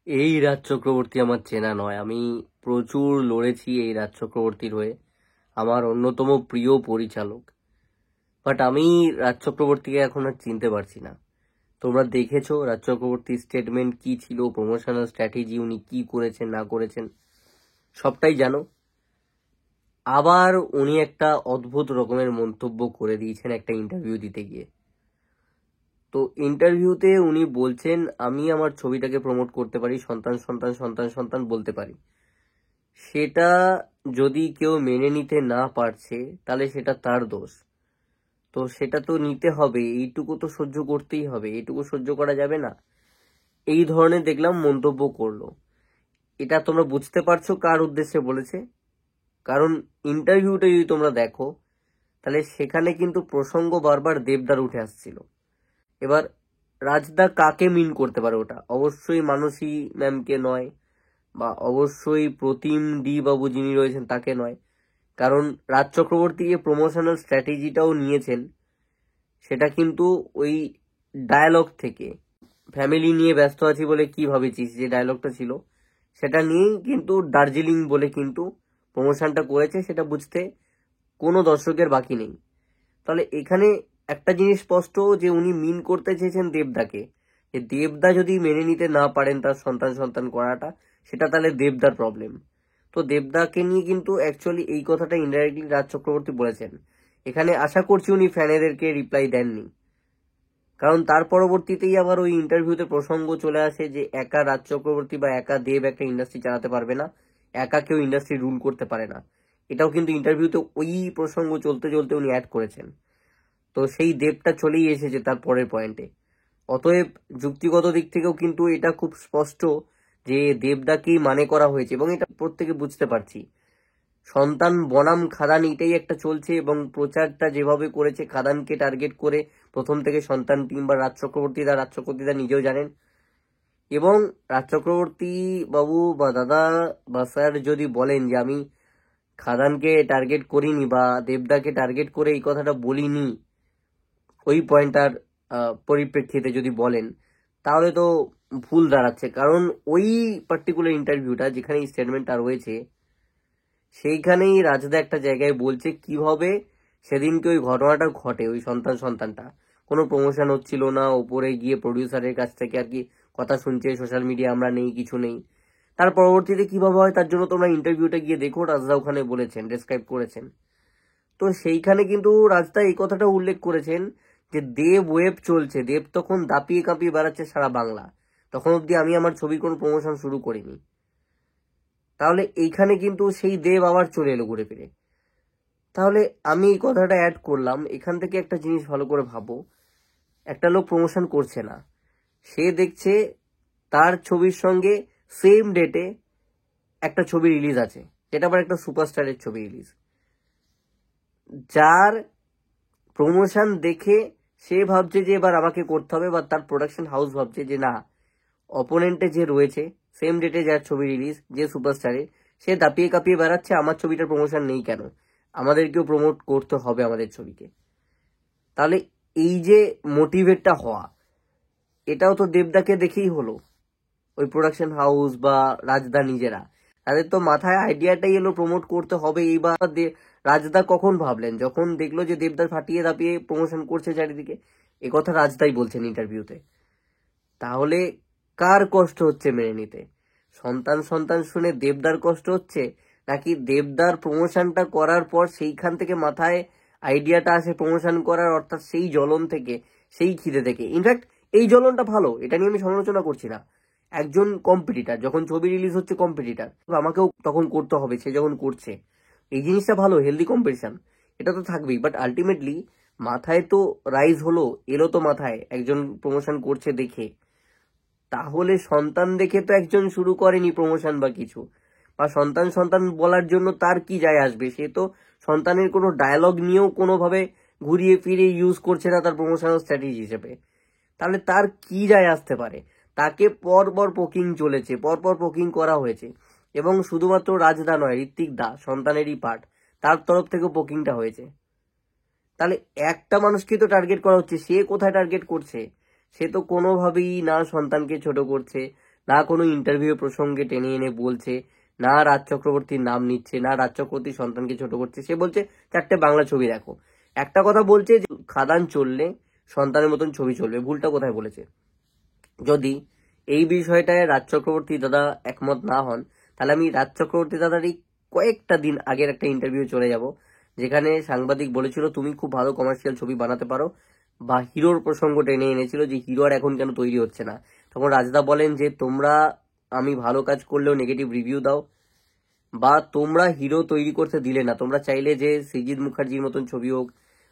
এই রাজ চক্রবর্তী আমার চেনা নয়। আমি প্রচুর লড়েছি এই রাজ চক্রবর্তীর হয়ে, আমার অন্যতম প্রিয় পরিচালক। বাট আমি রাজ চক্রবর্তীকে এখন আর চিনতে পারছি না। তোমরা দেখেছো রাজ চক্রবর্তীর স্টেটমেন্ট কি ছিল, প্রমোশনাল স্ট্র্যাটেজি উনি কি করেছেন না করেছেন সবটাই জানো। আবার উনি একটা অদ্ভুত রকমের মন্তব্য করে দিয়েছেন একটা ইন্টারভিউ দিতে গিয়ে। তো ইন্টারভিউতে উনি বলছেন আমি আমার ছবিটাকে প্রমোট করতে পারি, সন্তান সন্তান সন্তান সন্তান বলতে পারি। সেটা যদি কেউ মেনে নিতে না পারছে তাহলে সেটা তার দোষ। তো সেটা তো নিতে হবে, এইটুকু তো সহ্য করতেই হবে, এইটুকু সহ্য করা যাবে না। এই ধরনের দেখলাম মন্তব্য করলো। এটা তোমরা বুঝতে পারছো কার উদ্দেশ্যে বলেছে? কারণ ইন্টারভিউটা যদি তোমরা দেখো তাহলে সেখানে কিন্তু প্রসঙ্গ বারবার দেবদার উঠে আসছিল। এবার রাজদা কাকে মিন করতে পারে? ওটা অবশ্যই মানসী ম্যামকে নয়, বা অবশ্যই প্রতিম ডি বাবু যিনি রয়েছেন তাকে নয়। কারণ রাজ চক্রবর্তী যে প্রমোশনাল স্ট্র্যাটেজিটাও নিয়েছেন সেটা কিন্তু ওই ডায়ালগ থেকে, ফ্যামিলি নিয়ে ব্যস্ত আছি বলে কি ভাবেছিস, যে ডায়লগটা ছিল সেটা নিয়েই কিন্তু দার্জিলিং বলে কিন্তু প্রমোশনটা করেছে, সেটা বুঝতে কোনো দর্শকের বাকি নেই। তাহলে এখানে একটা জিনিস স্পষ্ট যে উনি মিন করতে চেয়েছেন দেবদাকে, যে দেবদা যদি মেনে নিতে না পারেন তার সন্তান সন্তান করাটা, সেটা তাহলে দেবদার প্রবলেম। তো দেবদাকে নিয়ে কিন্তু অ্যাকচুয়ালি এই কথাটা ইনডাইরেক্টলি রাজ চক্রবর্তী বলেছেন। এখানে আশা করছি উনি ফ্যানেদেরকে রিপ্লাই দেননি, কারণ তার পরবর্তীতেই আবার ওই ইন্টারভিউতে প্রসঙ্গ চলে আসে যে একা রাজ চক্রবর্তী বা একা দেব একটা ইন্ডাস্ট্রি চালাতে পারবে না, একা কেউ ইন্ডাস্ট্রি রুল করতে পারে না। এটাও কিন্তু ইন্টারভিউতে ওই প্রসঙ্গ চলতে চলতে উনি অ্যাড করেছেন। তো সেই দেবটা চলেই এসেছে তার পরের পয়েন্টে। অতএব যুক্তিগত দিক থেকেও কিন্তু এটা খুব স্পষ্ট যে দেবদাকেই মানে করা হয়েছে, এবং এটা প্রত্যেকে বুঝতে পারছি। সন্তান বনাম খাদান এটাই একটা চলছে, এবং প্রচারটা যেভাবে করেছে খাদানকে টার্গেট করে প্রথম থেকে সন্তান টিম বা রাজ চক্রবর্তীদা নিজেও জানেন। এবং রাজ চক্রবর্তী বাবু বা দাদা বা স্যার যদি বলেন যে আমি খাদানকে টার্গেট করিনি বা দেবদাকে টার্গেট করে এই কথাটা বলিনি, ওই পয়েন্টটার পরিপ্রেক্ষিতে যদি বলেন, তাহলে তো ভুল দাঁড়াচ্ছে। কারণ ওই পার্টিকুলার ইন্টারভিউটা যেখানে স্টেটমেন্টটা রয়েছে সেইখানেই রাজদা একটা জায়গায় বলছে কিভাবে সেদিনকে ওই ঘটনাটা ঘটে, ওই সন্তানটা কোনো প্রমোশন হচ্ছিল না, ওপরে গিয়ে প্রডিউসারের কাছ থেকে আর কি কথা শুনছে, সোশ্যাল মিডিয়া আমরা নেই, কিছু নেই। তার পরবর্তীতে কিভাবে হয় তার জন্য তোমরা ইন্টারভিউটা গিয়ে দেখো, রাজদা ওখানে বলেছেন, ডেসক্রাইব করেছেন। তো সেইখানে কিন্তু রাজদা এই কথাটা উল্লেখ করেছেন যে দেব ওয়েব চলছে, দেব তখন দাপিয়ে কাঁপিয়ে বেড়াচ্ছে সারা বাংলা, তখন অব্দি আমি আমার ছবির কোনো প্রমোশন শুরু করিনি। তাহলে এইখানে কিন্তু সেই দেব আবার চলে এলো ঘুরে ফিরে। তাহলে আমি এই কথাটা অ্যাড করলাম। এখান থেকে একটা জিনিস ভালো করে ভাবো, একটা লোক প্রমোশন করছে না, সে দেখছে তার ছবির সঙ্গে সেম ডেটে একটা ছবি রিলিজ আছে, যেটা আবার একটা সুপারস্টারের ছবি রিলিজ, যার প্রমোশন দেখে সে ভাবছে যে এবার আমাকে করতে হবে, বা তার প্রোডাকশন হাউস ভাবছে যে না, অপোনেন্টে যে রয়েছে সেম ডেটে যার ছবি রিলিজ, যে সুপারস্টারে, সে দাপিয়ে কাঁপিয়ে বেড়াচ্ছে আমার ছবিটার প্রমোশন নেই কেন, আমাদেরকেও প্রমোট করতে হবে আমাদের ছবিকে। তাহলে এই যে মোটিভেটটা হওয়া, এটাও তো দেবদাকে দেখেই হলো। ওই প্রোডাকশন হাউস বা রাজদা নিজেরা, তাদের তো মাথায় আইডিয়াটাই এলো প্রমোট করতে হবে। এইবার রাজদা কখন ভাবলেন? যখন দেখলো যে দেবদা ফাটিয়ে দাপিয়ে প্রমোশন করছে চারিদিকে। এ কথা রাজদাই বলছেন ইন্টারভিউতে। তাহলে কার কষ্ট হচ্ছে মেনে নিতে? সন্তান সন্তান শুনে দেবদার কষ্ট হচ্ছে, নাকি দেবদার প্রমোশনটা করার পর সেইখান থেকে মাথায় আইডিয়াটা আসে প্রমোশন করার, অর্থাৎ সেই জ্বলন থেকে, সেই খিদে থেকে? ইনফ্যাক্ট এই জ্বলনটা ভালো, এটা নিয়ে আমি সমালোচনা করছি না। একজন কম্পিটিটার যখন ছবি রিলিজ হচ্ছে, কম্পিটিটার আমাকেও তখন করতে হবে, সে যখন করছে, এই জিনিসটা ভালো, হেলদি কম্পিটিশন, এটা তো থাকবেই। বাট আলটিমেটলি মাথায় তো রাইজ হলো, এলো তো মাথায় একজন প্রমোশন করছে দেখে। তাহলে সন্তান দেখে তো একজন শুরু করেনি প্রমোশন বা কিছু, বা সন্তান সন্তান বলার জন্য তার কি যায় আসবে? সে তো সন্তানের কোনো ডায়লগ নিয়েও কোনোভাবে ঘুরিয়ে ফিরিয়ে ইউজ করছে না তার প্রমোশনাল স্ট্র্যাটেজি হিসেবে। তাহলে তার কি যায় আসতে পারে? তাকে পরপর পোকিং চলেছে, পরপর পোকিং করা হয়েছে, এবং শুধুমাত্র রাজদা নয়, ঋত্বিক দা সন্তানেরই পার্ট, তার তরফ থেকেও পোকিংটা হয়েছে। তাহলে একটা মানুষকে তো টার্গেট করা হচ্ছে, সে কোথায় টার্গেট করছে? সে তো কোনোভাবেই না সন্তানকে ছোট করছে, না কোনো ইন্টারভিউ প্রসঙ্গে টেনে এনে বলছে, না রাজ চক্রবর্তীর নাম নিচ্ছে, না রাজ চক্রবর্তীর সন্তানকে ছোট করছে। সে বলছে 4টে বাংলা ছবি দেখো। একটা কথা বলছে যে খাদান চললে সন্তানের মতন ছবি চলবে, ভুলটা কোথায় বলেছে? যদি এই বিষয়টায় রাজ চক্রবর্তী দাদা একমত না হন, তাহলে আমি রাজ চক্রবর্তী দাদারই কয়েকটা দিন আগের একটা ইন্টারভিউ চলে যাব, যেখানে সাংবাদিক বলেছিল তুমি খুব ভালো কমার্শিয়াল ছবি বানাতে পারো, বা হিরোর প্রসঙ্গ টেনে এনেছিল যে হিরো আর এখন কেন তৈরি হচ্ছে না। তখন রাজদা বলেন যে তোমরা আমি ভালো কাজ করলেও নেগেটিভ রিভিউ দাও, বা তোমরা হিরো তৈরি করতে দিলে না, তোমরা চাইলে যে সৃজিত মুখার্জির মতন ছবি হোক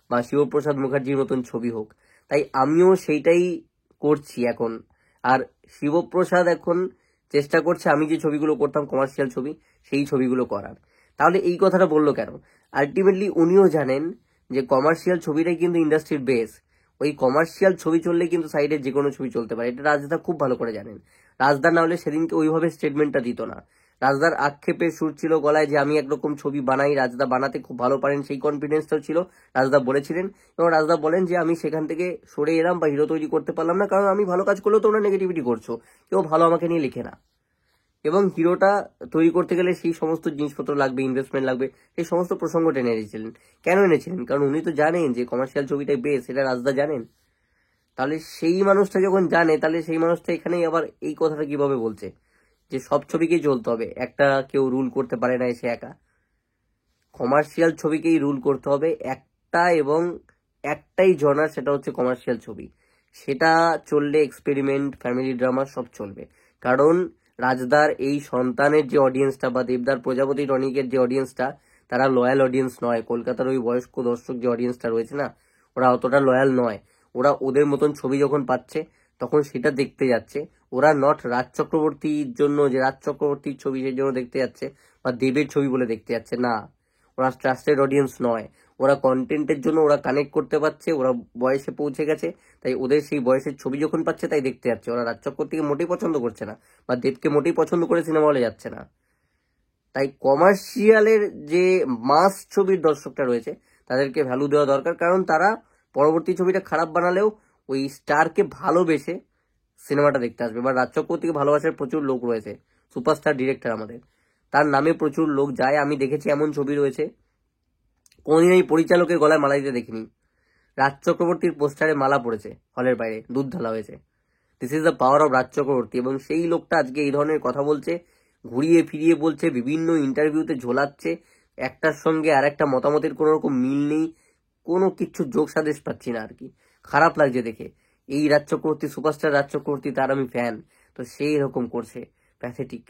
বা শিবপ্রসাদ মুখার্জির মতন ছবি হোক। তাই আমিও সেইটাই করছি এখন। আর শিবপ্রসাদ এখন চেষ্টা করছে আমি যে ছবিগুলো করতাম কমার্শিয়াল ছবি, সেই ছবিগুলো করার। তাহলে এই কথাটা বললো কেন? আলটিমেটলি উনিও জানেন যে কমার্শিয়াল ছবিটাই কিন্তু ইন্ডাস্ট্রির বেস। ওই কমার্শিয়াল ছবি চললে কিন্তু সাইডে যে কোনো ছবি চলতে পারে, এটা রাজদা খুব ভালো করে জানেন। রাজদা না হলে সেদিনকে ওইভাবে স্টেটমেন্টটা দিত না। রাজদার আক্ষেপের সুর ছিল গলায় যে আমি একরকম ছবি বানাই, রাজদা বানাতে খুব ভালো পারেন, সেই কনফিডেন্সটাও ছিল। রাজদা বলেছিলেন, এবং রাজদা বলেন যে আমি সেখান থেকে সরে এলাম বা হিরো তৈরি করতে পারলাম না, কারণ আমি ভালো কাজ করলেও তোমরা নেগেটিভিটি করছো, কেউ ভালো আমাকে নিয়ে লিখে না। এবং হিরোটা তৈরি করতে গেলে সেই সমস্ত জিনিসপত্র লাগবে, ইনভেস্টমেন্ট লাগবে, সেই সমস্ত প্রসঙ্গ টেনে এনেছিলেন। কেন এনেছিলেন? কারণ উনি তো জানেন যে কমার্শিয়াল ছবিটাই বেস, এটা রাজদা জানেন। তাহলে সেই মানুষটা যখন জানে, তাহলে সেই মানুষটা এখানেই আবার এই কথাটা কিভাবে বলছে যে সব ছবিকেই চলতে হবে, একটা কেউ রুল করতে পারে না এসে একা। কমার্শিয়াল ছবিকেই রুল করতে হবে একটা, এবং একটাই জনার, সেটা হচ্ছে কমার্শিয়াল ছবি। সেটা চললে এক্সপেরিমেন্ট, ফ্যামিলি ড্রামা সব চলবে। কারণ রাজদার এই সন্তানের যে অডিয়েন্সটা বা দেবদার প্রজাপতি টনিকের যে অডিয়েন্সটা, তারা লয়াল অডিয়েন্স নয়। কলকাতার ওই বয়স্ক দর্শক যে অডিয়েন্সটা রয়েছে না, ওরা অতটা লয়াল নয়। ওরা ওদের মতন ছবি যখন পাচ্ছে তখন সেটা দেখতে যাচ্ছে। ওরা নট রাজ চক্রবর্তীর জন্য, যে রাজ চক্রবর্তীর ছবি সেই জন্য দেখতে যাচ্ছে, বা দেবের ছবি বলে দেখতে যাচ্ছে না। ওরা ট্রাস্টেড অডিয়েন্স নয়। ওরা কন্টেন্টের জন্য ওরা কানেক্ট করতে পারছে, ওরা বয়সে পৌঁছে গেছে, তাই ওদের সেই বয়সের ছবি যখন পাচ্ছে তাই দেখতে যাচ্ছে। ওরা রাজ চক্রবর্তীকে মোটেই পছন্দ করছে না, বা দেবকে মোটেই পছন্দ করে সিনেমা হলে যাচ্ছে না। তাই কমার্শিয়ালের যে মাস ছবির দর্শকটা রয়েছে তাদেরকে ভ্যালু দেওয়া দরকার, কারণ তারা পরবর্তী ছবিটা খারাপ বানালেও ওই স্টারকে ভালোবেসে সিনেমাটা দেখতে আসবে। বা রাজ চক্রবর্তীকে ভালোবাসার প্রচুর লোক রয়েছে, সুপারস্টার ডিরেক্টর আমাদের, তার নামে প্রচুর লোক যায়। আমি দেখেছি এমন ছবি রয়েছে কোনদিন এই পরিচালকের গলায় মালা দিতে দেখিনি, রাজ চক্রবর্তীর পোস্টারে মালা পড়েছে, হলের বাইরে দুধ ঢালা হয়েছে। This is the power of Raj Chakraborty. এবং সেই লোকটা আজকে এই ধরনের কথা বলছে, ঘুরিয়ে ফিরিয়ে বলছে, বিভিন্ন ইন্টারভিউতে ঝোলাচ্ছে, একটার সঙ্গে আর একটা মতামতের কোনো রকম মিল নেই, কোনো কিচ্ছু যোগ সাদেশ পাচ্ছি না আর কি। খারাপ লাগছে দেখে। এই রাজ চক্রবর্তী সুপারস্টার রাজ চক্রবর্তী, তার আমি ফ্যান, তো সেই রকম করছে, প্যাথেটিক।